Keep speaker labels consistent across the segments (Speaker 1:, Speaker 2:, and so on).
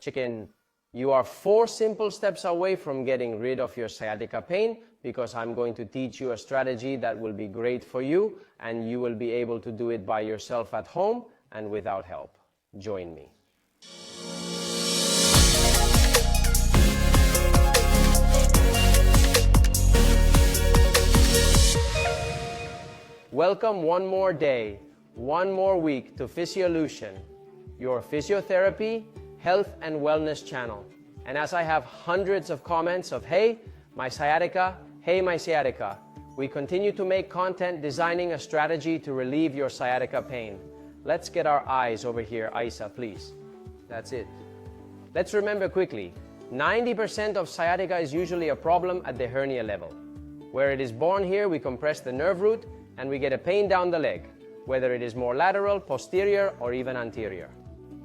Speaker 1: chicken. You are 4 simple steps away from getting rid of your sciatica pain, because I'm going to teach you a strategy that will be great for you, and you will be able to do it by yourself at home and without help. Join me. Welcome one more day, one more week to Physiolution, your physiotherapy, health and wellness channel. And as I have hundreds of comments of, hey, my sciatica, we continue to make content designing a strategy to relieve your sciatica pain. Let's get our eyes over here, Isa, please. That's it. Let's remember quickly, 90% of sciatica is usually a problem at the hernia level. Where it is born here, we compress the nerve root and we get a pain down the leg, whether it is more lateral, posterior, or even anterior.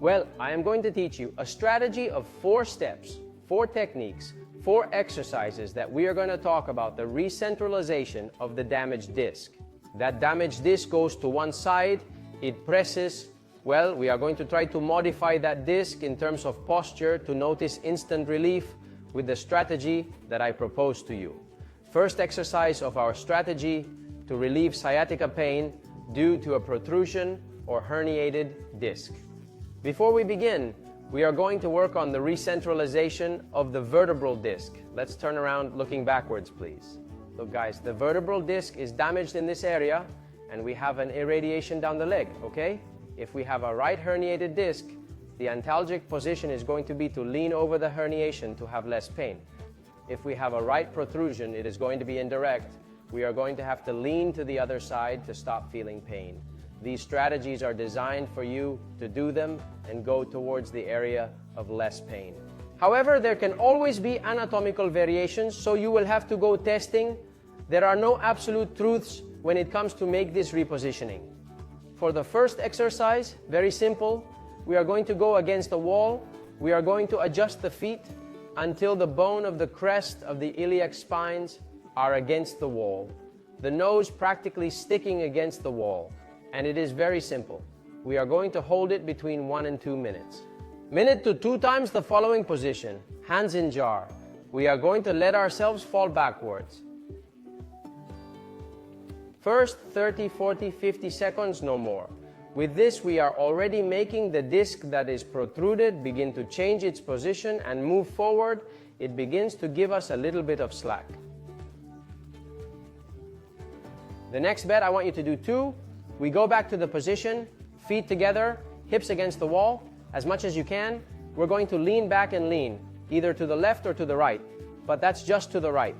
Speaker 1: Well, I am going to teach you a strategy of 4 steps, 4 techniques, 4 exercises that we are going to talk about the recentralization of the damaged disc. That damaged disc goes to one side, it presses. Well, we are going to try to modify that disc in terms of posture to notice instant relief with the strategy that I propose to you. First exercise of our strategy to relieve sciatica pain due to a protrusion or herniated disc. Before we begin, we are going to work on the recentralization of the vertebral disc. Let's turn around looking backwards, please. Look guys, the vertebral disc is damaged in this area and we have an irradiation down the leg, okay? If we have a right herniated disc, the antalgic position is going to be to lean over the herniation to have less pain. If we have a right protrusion, it is going to be indirect. We are going to have to lean to the other side to stop feeling pain. These strategies are designed for you to do them and go towards the area of less pain. However, there can always be anatomical variations, so you will have to go testing. There are no absolute truths when it comes to make this repositioning. For the first exercise, very simple, we are going to go against the wall. We are going to adjust the feet until the bone of the crest of the iliac spines are against the wall. The nose practically sticking against the wall. And it is very simple. We are going to hold it between 1 and 2 minutes. Minute to 2 times the following position, hands in jar. We are going to let ourselves fall backwards. First 30, 40, 50 seconds, no more. With this, we are already making the disc that is protruded begin to change its position and move forward. It begins to give us a little bit of slack. The next bet, I want you to do 2. We go back to the position, feet together, hips against the wall, as much as you can. We're going to lean back and lean, either to the left or to the right, but that's just to the right.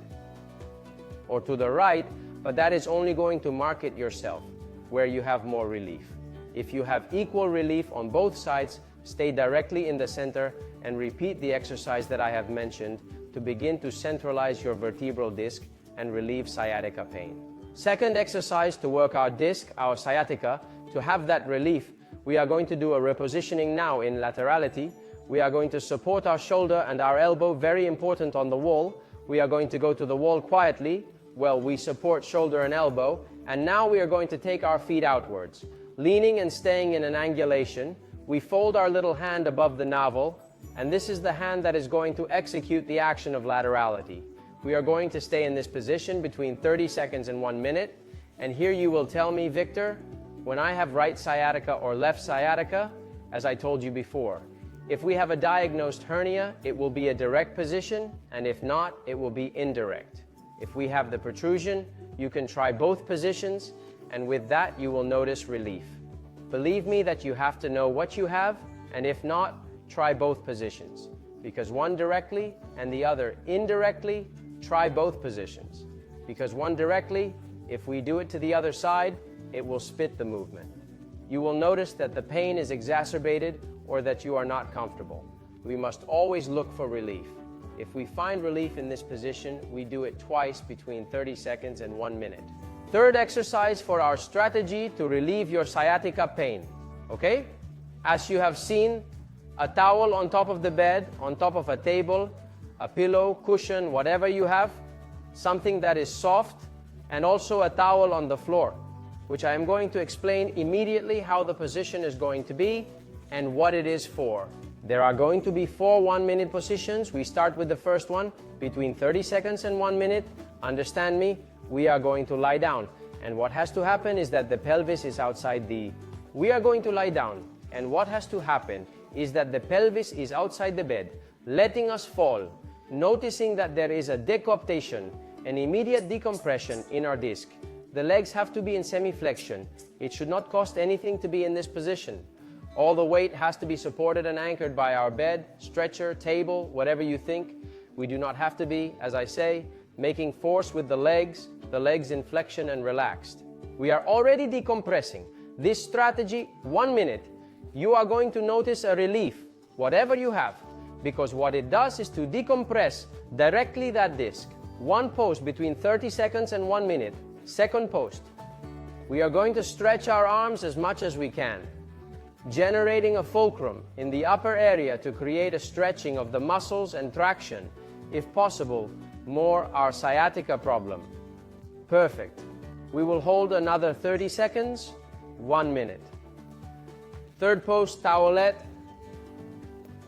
Speaker 1: Or to the right, but that is only going to market yourself, where you have more relief. If you have equal relief on both sides, stay directly in the center and repeat the exercise that I have mentioned to begin to centralize your vertebral disc and relieve sciatica pain. Second exercise to work our disc, our sciatica, to have that relief, we are going to do a repositioning now in laterality. We are going to support our shoulder and our elbow, very important, on the wall. We are going to go to the wall quietly. Well, we support shoulder and elbow. And now we are going to take our feet outwards, leaning and staying in an angulation. We fold our little hand above the navel, and this is the hand that is going to execute the action of laterality. We are going to stay in this position between 30 seconds and 1 minute. And here you will tell me, Victor, when I have right sciatica or left sciatica, as I told you before. If we have a diagnosed hernia, it will be a direct position, and if not, it will be indirect. If we have the protrusion, you can try both positions, and with that, you will notice relief. Believe me that you have to know what you have, and if not, try both positions. Because one directly and the other indirectly, try both positions. Because one directly, if we do it to the other side, it will spit the movement. You will notice that the pain is exacerbated or that you are not comfortable. We must always look for relief. If we find relief in this position, we do it twice between 30 seconds and 1 minute. Third exercise for our strategy to relieve your sciatica pain. Okay? As you have seen, a towel on top of the bed, on top of a table, a pillow, cushion, whatever you have, something that is soft, and also a towel on the floor, which I am going to explain immediately how the position is going to be and what it is for. There are going to be 4 1-minute positions. We start with the first one, between 30 seconds and 1 minute. Understand me, we are going to lie down. And what has to happen is that the pelvis is outside the... We are going to lie down. And what has to happen is that the pelvis is outside the bed, letting us fall, noticing that there is a decoaptation, an immediate decompression in our disc. The legs have to be in semi-flexion. It should not cost anything to be in this position. All the weight has to be supported and anchored by our bed, stretcher, table, whatever you think. We do not have to be, as I say, making force with the legs in flexion and relaxed. We are already decompressing. This strategy, 1 minute, you are going to notice a relief, whatever you have, because what it does is to decompress directly that disc. One post between 30 seconds and 1 minute. Second post. We are going to stretch our arms as much as we can, generating a fulcrum in the upper area to create a stretching of the muscles and traction, if possible, more our sciatica problem. Perfect. We will hold another 30 seconds, 1 minute. Third post, towelette.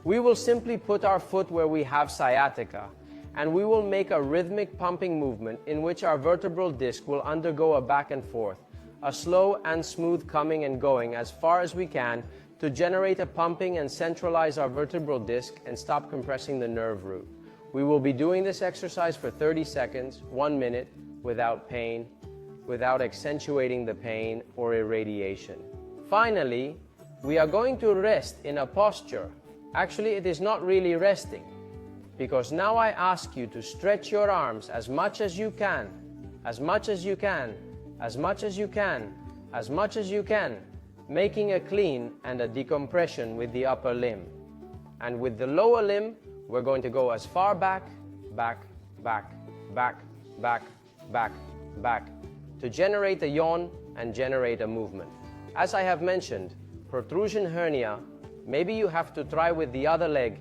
Speaker 1: We will simply put our foot where we have sciatica, and we will make a rhythmic pumping movement in which our vertebral disc will undergo a back and forth, a slow and smooth coming and going as far as we can to generate a pumping and centralize our vertebral disc and stop compressing the nerve root. We will be doing this exercise for 30 seconds, 1 minute, without pain, without accentuating the pain or irradiation. Finally, we are going to rest in a posture. Actually, it is not really resting, because now I ask you to stretch your arms as much as you can, as much as you can, as much as you can, as much as you can, making a clean and a decompression with the upper limb. And with the lower limb, we're going to go as far back, back, back, back, back, back, back, to generate a yawn and generate a movement. As I have mentioned, protrusion hernia, maybe you have to try with the other leg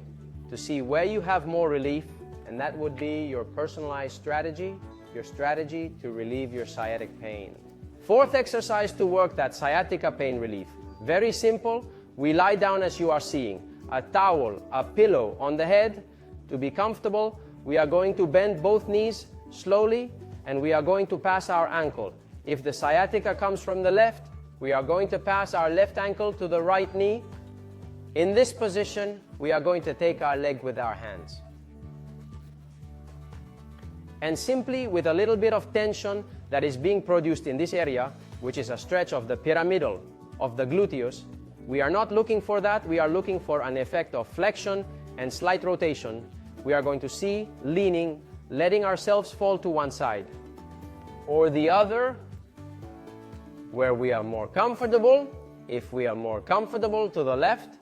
Speaker 1: to see where you have more relief, and that would be your personalized strategy, your strategy to relieve your sciatic pain. Fourth exercise to work that sciatica pain relief. Very simple. We lie down as you are seeing. A towel, a pillow on the head. To be comfortable, we are going to bend both knees slowly, and we are going to pass our ankle. If the sciatica comes from the left, we are going to pass our left ankle to the right knee. In this position, we are going to take our leg with our hands. And simply with a little bit of tension that is being produced in this area, which is a stretch of the pyramidal of the gluteus, we are not looking for that. We are looking for an effect of flexion and slight rotation. We are going to see leaning, letting ourselves fall to one side or the other, where we are more comfortable. If we are more comfortable to the left,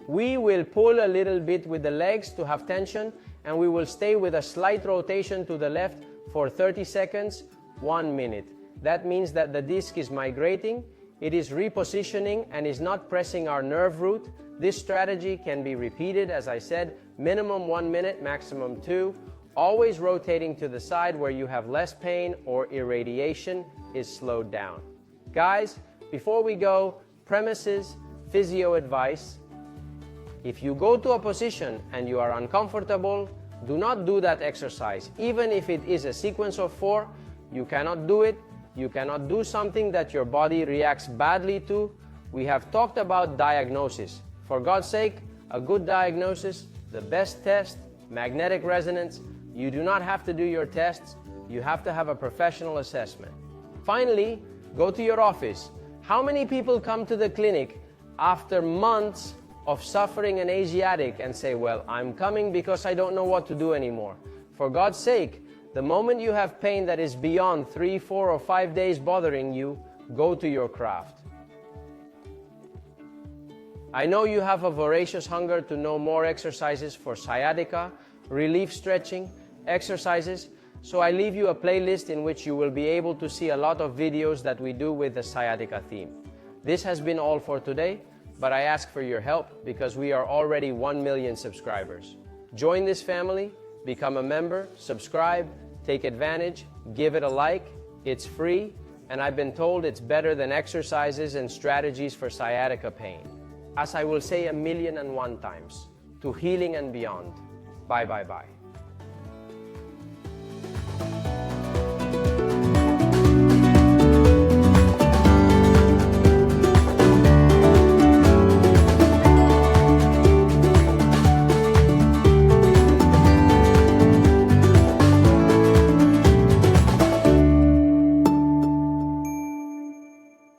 Speaker 1: we will pull a little bit with the legs to have tension, and we will stay with a slight rotation to the left for 30 seconds, 1 minute. That means that the disc is migrating, it is repositioning, and is not pressing our nerve root. This strategy can be repeated, as I said, minimum 1 minute, maximum 2, always rotating to the side where you have less pain or irradiation is slowed down. Guys, before we go, premises, physio advice. If you go to a position and you are uncomfortable, do not do that exercise. Even if it is a sequence of 4, you cannot do it. You cannot do something that your body reacts badly to. We have talked about diagnosis. For God's sake, a good diagnosis, the best test, magnetic resonance. You do not have to do your tests. You have to have a professional assessment. Finally, go to your office. How many people come to the clinic after months of suffering an Asiatic and say, well, I'm coming because I don't know what to do anymore? For God's sake, the moment you have pain that is beyond 3, 4, or 5 days bothering you, go to your craft. I know you have a voracious hunger to know more exercises for sciatica, relief stretching, exercises, so I leave you a playlist in which you will be able to see a lot of videos that we do with the sciatica theme. This has been all for today, but I ask for your help because we are already 1 million subscribers. Join this family, become a member, subscribe, take advantage, give it a like. It's free, and I've been told it's better than exercises and strategies for sciatica pain. as I will say 1,000,001 times, to healing and beyond. Bye, bye, bye.